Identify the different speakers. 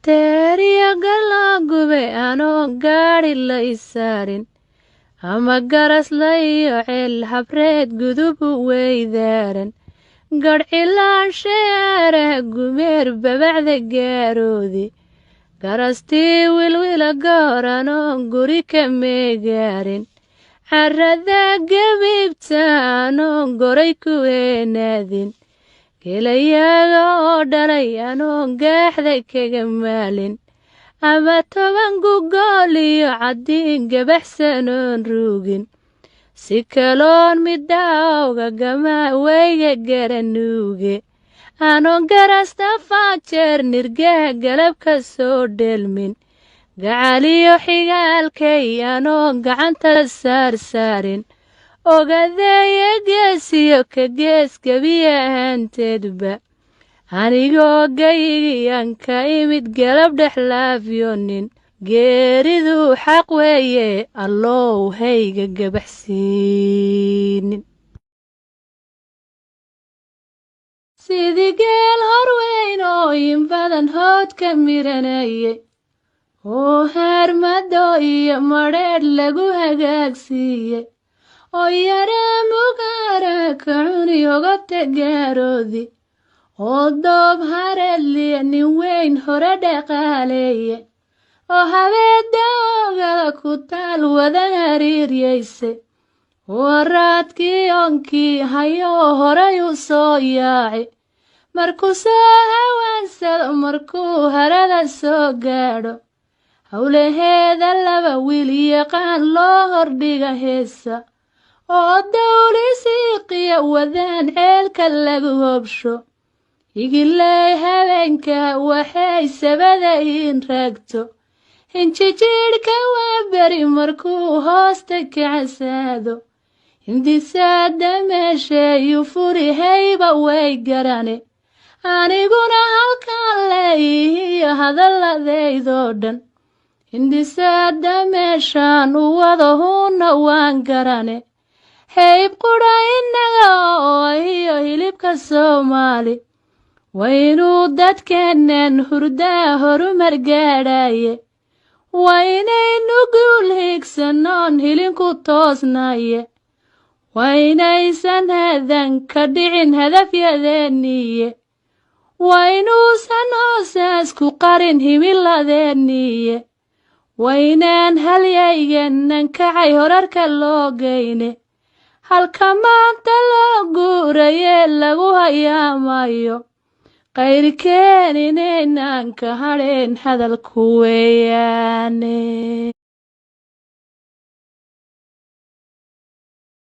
Speaker 1: teeriya galagube anoo gaadhi la isaarin ama garas la iyo ceel habreed gudubu weydaaran gadhcilaansheere gumeer babacda gaaroodi garastii wilwila goor anoo guri ka meegaarin carrada gabiibta anoo goray ku weenaadin gelayaga oo dhalay anoo gaaxda kaga maalin ama 10 gugool iyo caddiin gabaxsanoon ruugin si kaloon midawga gamaa weyga garanuuge anoo garasta faajeer nirgaha galab ka soo dhelmin gacaliyo xigaalkay anoo gacanta saarsaarin ogadeeya geesiyo ka gees gebiya ahaanteedba anigoo gaygiyan ka imid galab dhexlaafyonin geeridu xaq weeye allow hayga gabaxsiinin sidii geel horweyn oo in badan hood ka miranaye oo haarmado iyo madheedh lagu hagaagsiiye oo yaraa mugaara ka cuni ogobta gaaroodi oo doob hareedliya nin weyn hore dhaqaaleeye oo habeedda ogada ku taal wada hariiryayse oo raadkii onkii hayoo horay u soo yaaci markuu soo hawaansado markuu harada soo gaadho howlaheeda laba wiil yaqaan loo hordhiga heesa oo dawlisiiqiya wadaan ceelka lagu hobsho igiley habeenka waxay sabada in raagto hinjijidhka waa beri markuu hoosta ka casaado hindisaada meeshayu furi hayba way garane aniguna halkaan leeyihiyo hadalladeydoo dhan hindisaada meeshaan u wada huuna waan garane hayb qudha innaga oo iyo hilibka Soomaali waynuu dadkeennan hurdaa horumar gaadhaye waynaynu guul higsanoon hilinku toosnaye waynaysan hadan ka dhicin hadafyadeeniye waynuusan hoosaas ku qarin himiladeeniye waynaan halyayganan kacay horarka loo geyne halka maanta loo guuraye lagu hayaamayo qayrkeen inaynaan ka hadheen hadalku weeyaane